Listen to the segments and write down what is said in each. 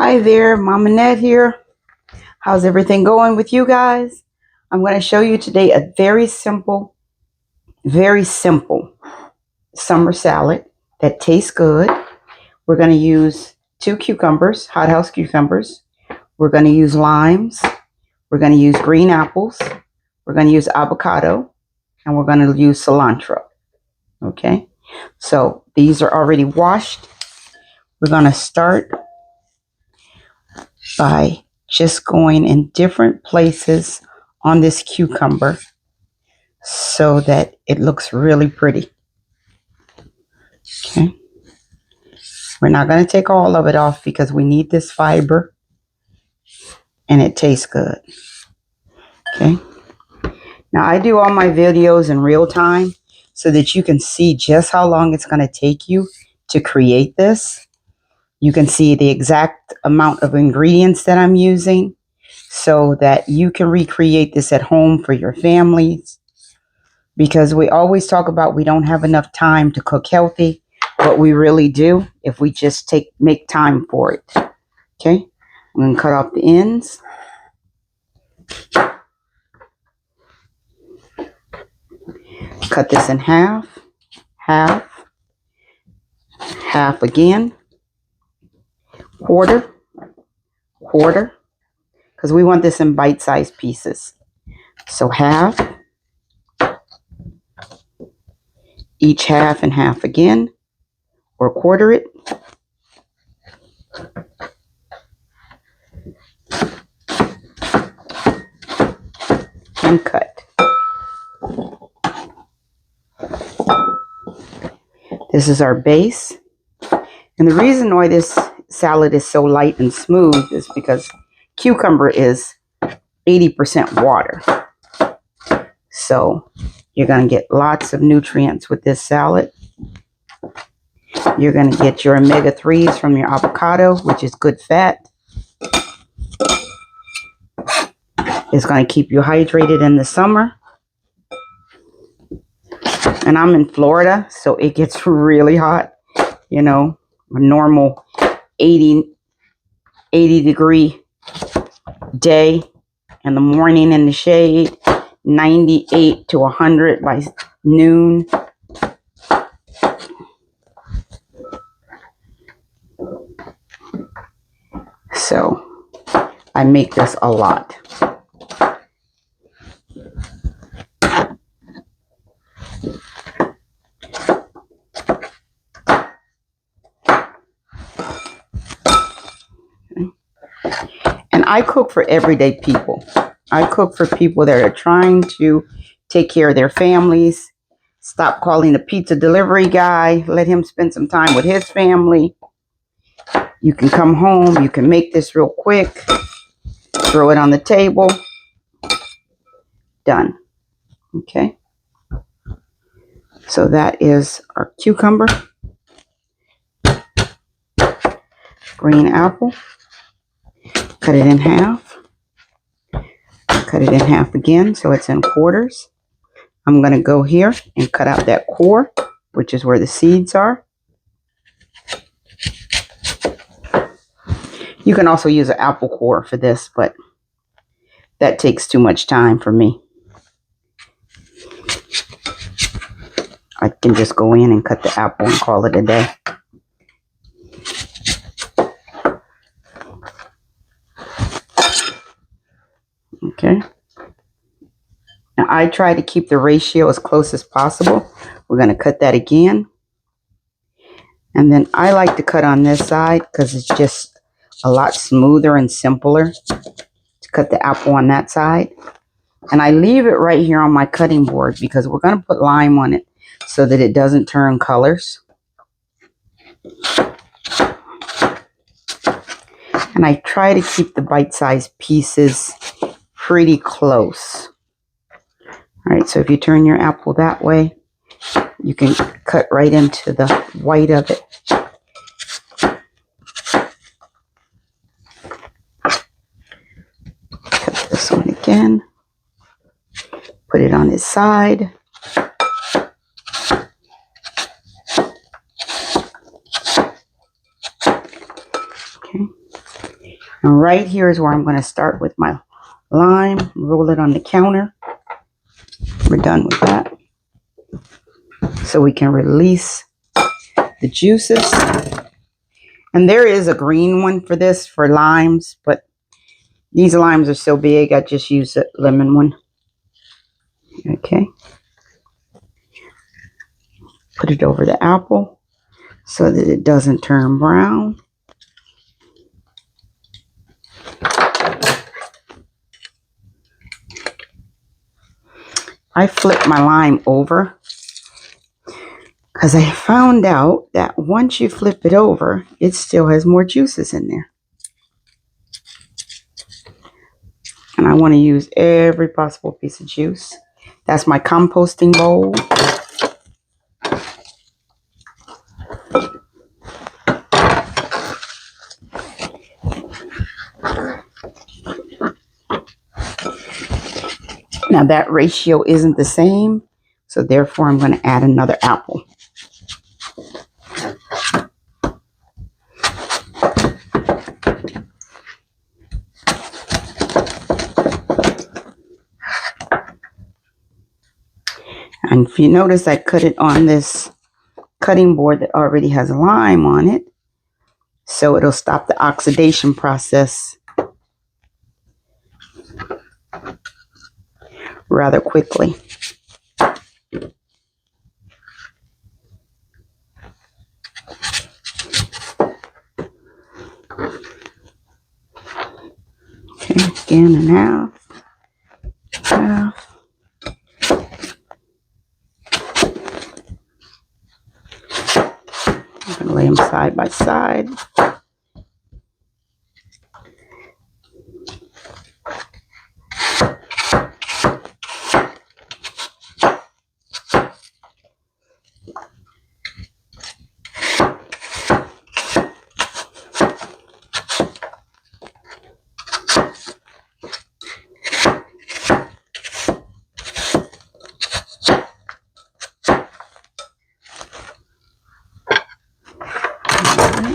Hi there, Mama Net here. How's everything going with you guys? I'm going to show you today a very simple summer salad that tastes good. We're going to use 2 cucumbers, hothouse cucumbers. We're going to use limes. We're going to use green apples. We're going to use avocado. And we're going to use cilantro. Okay, so these are already washed. We're going to start by just going in different places on this cucumber so that it looks really pretty. Okay. We're not going to take all of it off because we need this fiber and it tastes good. Okay. Now I do all my videos in real time so that you can see just how long it's going to take you to create this. You can see the exact amount of ingredients that I'm using so that you can recreate this at home for your families. Because we always talk about we don't have enough time to cook healthy, but we really do if we just make time for it. Okay, I'm going to cut off the ends. Cut this in half, half, half again, quarter, quarter, because we want this in bite-sized pieces. So half, each half and half again, or quarter it. And cut. This is our base. And the reason why this salad is so light and smooth is because cucumber is 80% water. So you're going to get lots of nutrients with this salad. You're going to get your omega-3s from your avocado, which is good fat. It's going to keep you hydrated in the summer. And I'm in Florida, so it gets really hot. You know, a normal 80 degree day in the morning in the shade, 98 to 100 by noon. So I make this a lot. And I cook for everyday people. I cook for people that are trying to take care of their families. Stop calling the pizza delivery guy. Let him spend some time with his family. You can come home. You can make this real quick. Throw it on the table. Done. Okay. So that is our cucumber. Green apple. Cut it in half. Cut it in half again so it's in quarters. I'm going to go here and cut out that core, which is where the seeds are. You can also use an apple core for this, but that takes too much time for me. I can just go in and cut the apple and call it a day. Okay. Now I try to keep the ratio as close as possible. We're going to cut that again. And then I like to cut on this side because it's just a lot smoother and simpler to cut the apple on that side. And I leave it right here on my cutting board because we're going to put lime on it so that it doesn't turn colors. And I try to keep the bite-sized pieces pretty close. All right, so if you turn your apple that way, you can cut right into the white of it. Cut this one again. Put it on its side. Okay. And right here is where I'm going to start with my lime, roll it on the counter. We're done with that. So we can release the juices. And there is a green one for this, for limes, but these limes are so big, I just use a lemon one. Okay. Put it over the apple so that it doesn't turn brown. I flip my lime over because I found out that once you flip it over, it still has more juices in there. And I want to use every possible piece of juice. That's my composting bowl. Now that ratio isn't the same, so therefore I'm going to add another apple. And if you notice, I cut it on this cutting board that already has lime on it, so it'll stop the oxidation process rather quickly. Okay, again and half. I'm going to lay them side by side.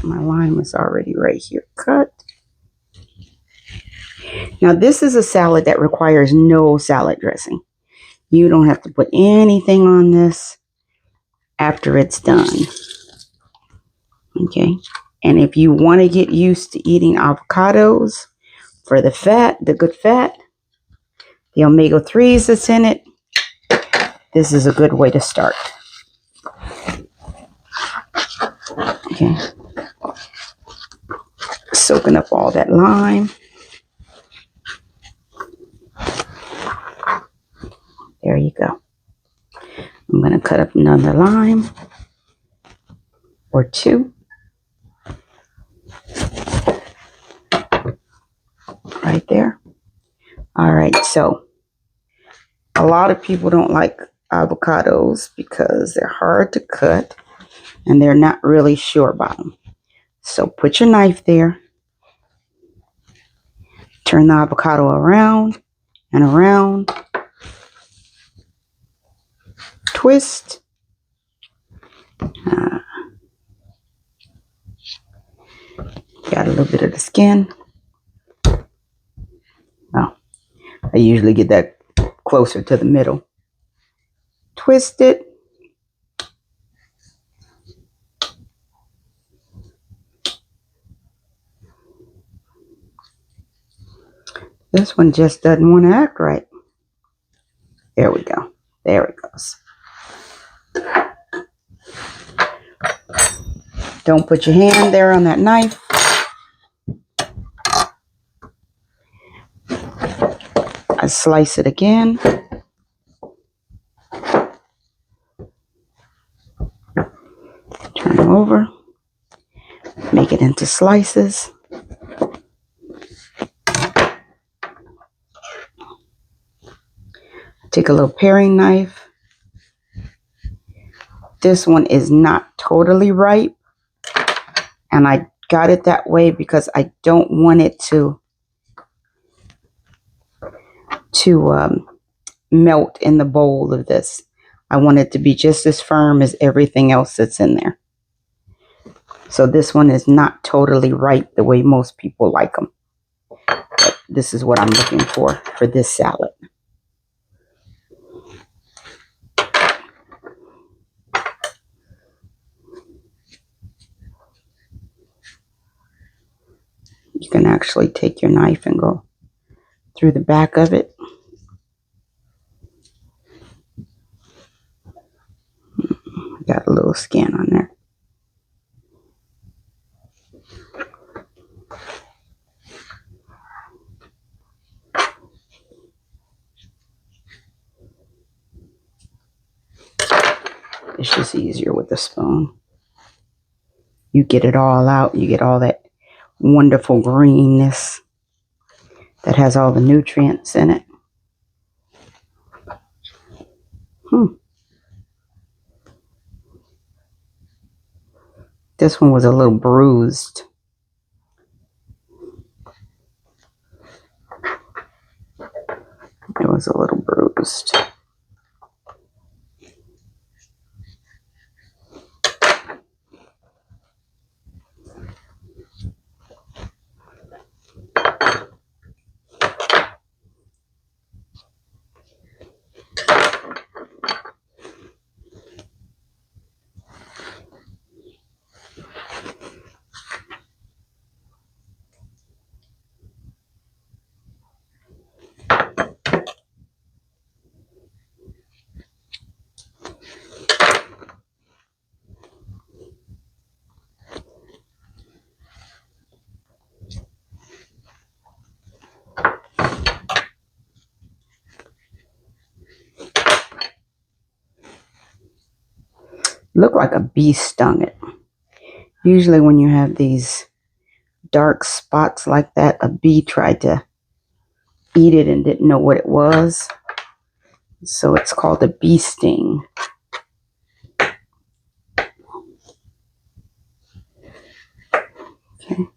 My lime is already right here cut. Now this is a salad that requires no salad dressing. You don't have to put anything on this after it's done. Okay. And if you want to get used to eating avocados for the fat, the good fat, the omega-3s that's in it, this is a good way to start. Okay. Soaking up all that lime. There you go. I'm going to cut up another lime or two. Right there. All right, so a lot of people don't like avocados because they're hard to cut and they're not really sure about them. So put your knife there. Turn the avocado around and around. Twist. Got a little bit of the skin. Oh, I usually get that closer to the middle. Twist it. This one just doesn't want to act right. There we go. There it goes. Don't put your hand there on that knife. I slice it again. Turn it over. Make it into slices. Take a little paring knife. This one is not totally ripe. And I got it that way because I don't want it to melt in the bowl of this. I want it to be just as firm as everything else that's in there. So this one is not totally ripe the way most people like them. this is what I'm looking for this salad. You can actually take your knife and go through the back of it. Got a little skin on there. It's just easier with a spoon. You get it all out. You get all that wonderful greenness that has all the nutrients in it. This one was a little bruised. It was a little bruised. Looked like a bee stung it. Usually when you have these dark spots like that, a bee tried to eat it and didn't know what it was. So it's called a bee sting. Okay.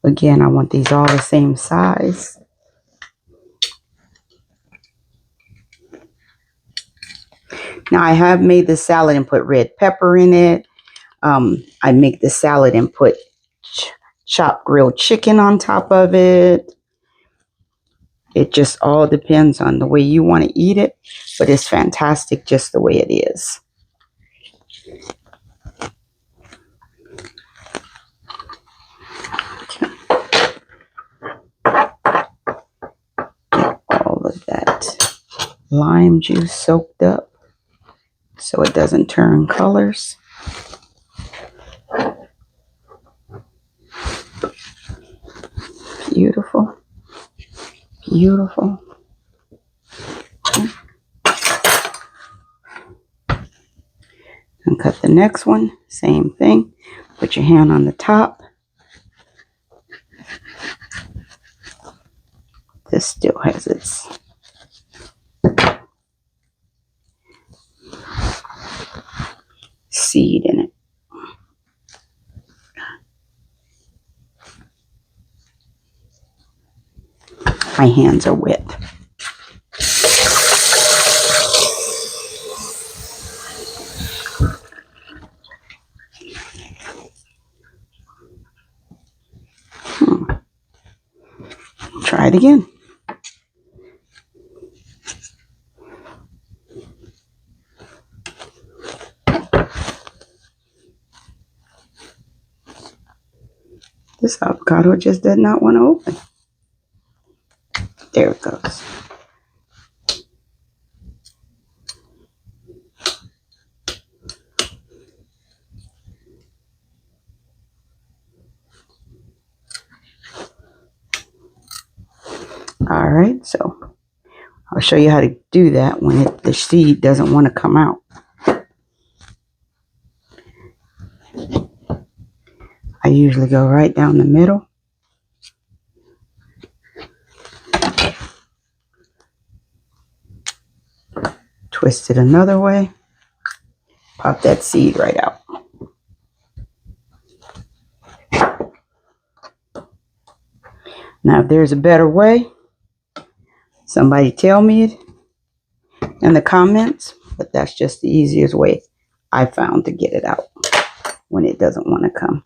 Again, I want these all the same size. Now I have made the salad and put red pepper in it. I make the salad and put chopped grilled chicken on top of it. It just all depends on the way you want to eat it, but it's fantastic just the way it is. Okay. Get all of that lime juice soaked up so it doesn't turn colors. Beautiful. Beautiful. Okay. And cut the next one. Same thing. Put your hand on the top. This still has its seed in it. My hands are wet. Try it again. This avocado just did not want to open. There it goes. All right, so I'll show you how to do that when the seed doesn't want to come out. I usually go right down the middle. Twist it another way. Pop that seed right out. Now, if there's a better way, somebody tell me it in the comments, but that's just the easiest way I found to get it out when it doesn't want to come.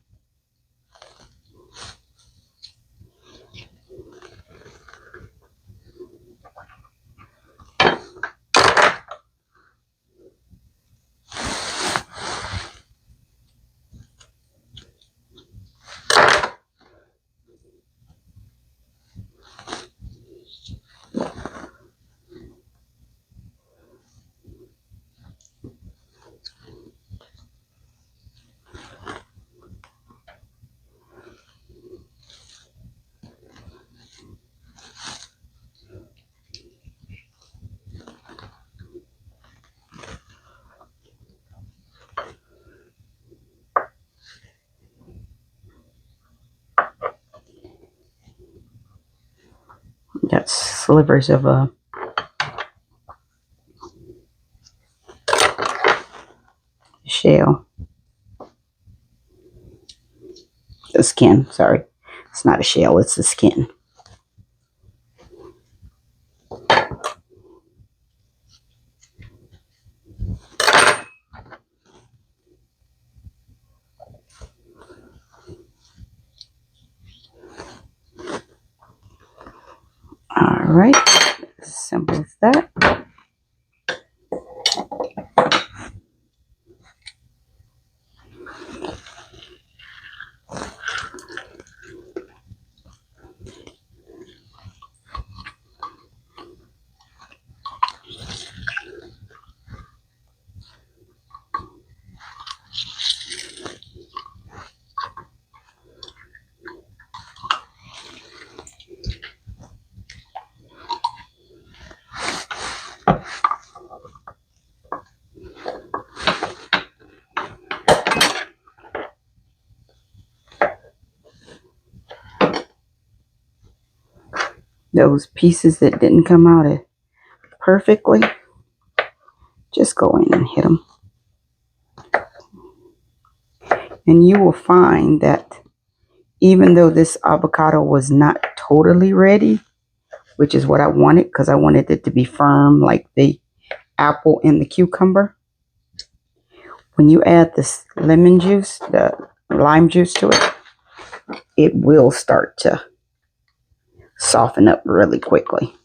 slivers of a shell. The skin, sorry. It's not a shell, it's the skin. All right, as simple as that. Those pieces that didn't come out perfectly, just go in and hit them. And you will find that even though this avocado was not totally ready, which is what I wanted because I wanted it to be firm like the apple and the cucumber, when you add this lemon juice, the lime juice to it, it will start to soften up really quickly.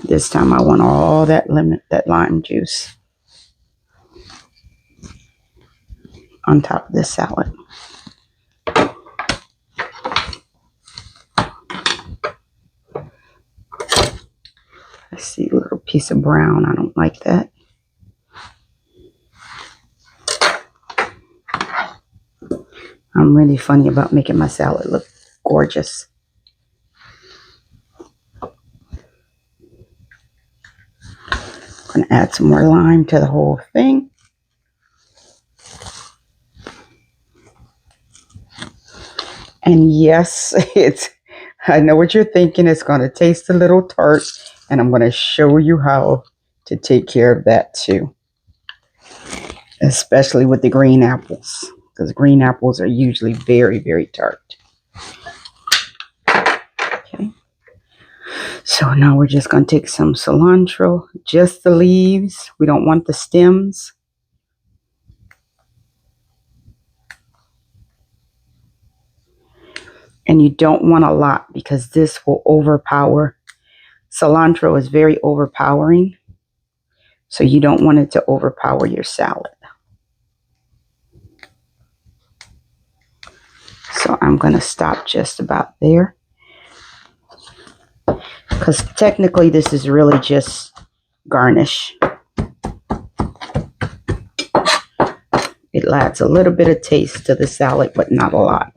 This time I want all that lime juice on top of this salad. I see a little piece of brown. I don't like that. I'm really funny about making my salad look gorgeous. I'm going to add some more lime to the whole thing. And yes, I know what you're thinking. It's going to taste a little tart, and I'm going to show you how to take care of that too. Especially with the green apples, because green apples are usually very, very tart. Okay. So now we're just going to take some cilantro, just the leaves. We don't want the stems. And you don't want a lot because this will overpower. Cilantro is very overpowering. So you don't want it to overpower your salad. So I'm going to stop just about there. Because technically this is really just garnish. It adds a little bit of taste to the salad, but not a lot.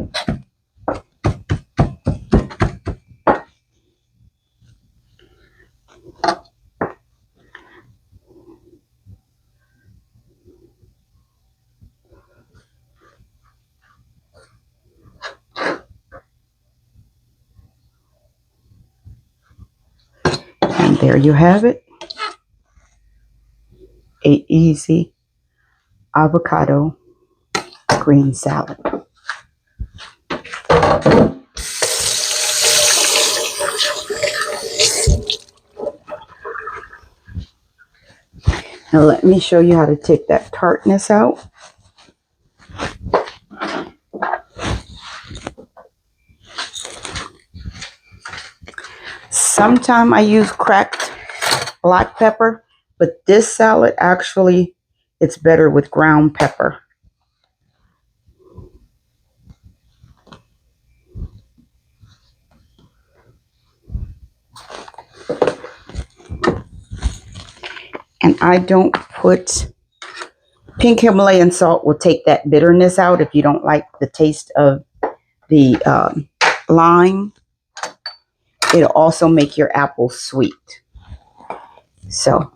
And there you have it. An easy avocado green salad. Now let me show you how to take that tartness out. Sometimes I use cracked black pepper, but this salad actually, it's better with ground pepper. And I don't put, pink Himalayan salt will take that bitterness out if you don't like the taste of the lime, it'll also make your apples sweet. So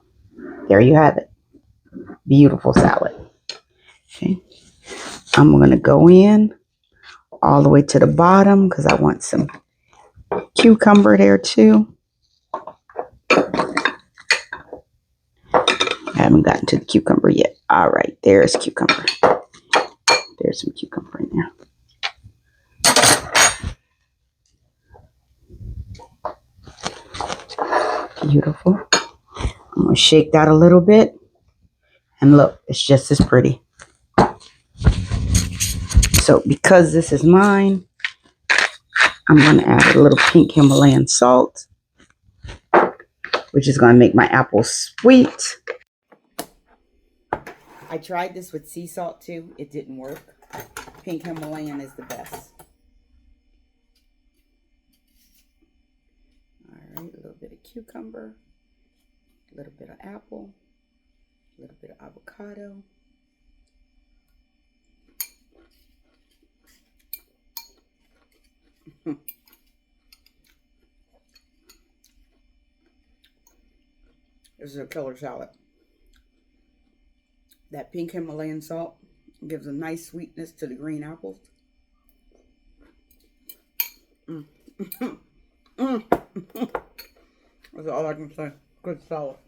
there you have it. Beautiful salad. Okay. I'm going to go in all the way to the bottom because I want some cucumber there too. I haven't gotten to the cucumber yet. All right, there's cucumber. There's some cucumber in there. Beautiful. I'm going to shake that a little bit. And look, it's just as pretty. So because this is mine, I'm going to add a little pink Himalayan salt, which is going to make my apples sweet. I tried this with sea salt too. It didn't work. Pink Himalayan is the best. All right, a little bit of cucumber, a little bit of apple, a little bit of avocado. This is a killer salad. That pink Himalayan salt gives a nice sweetness to the green apples. That's all I can say. Good salad.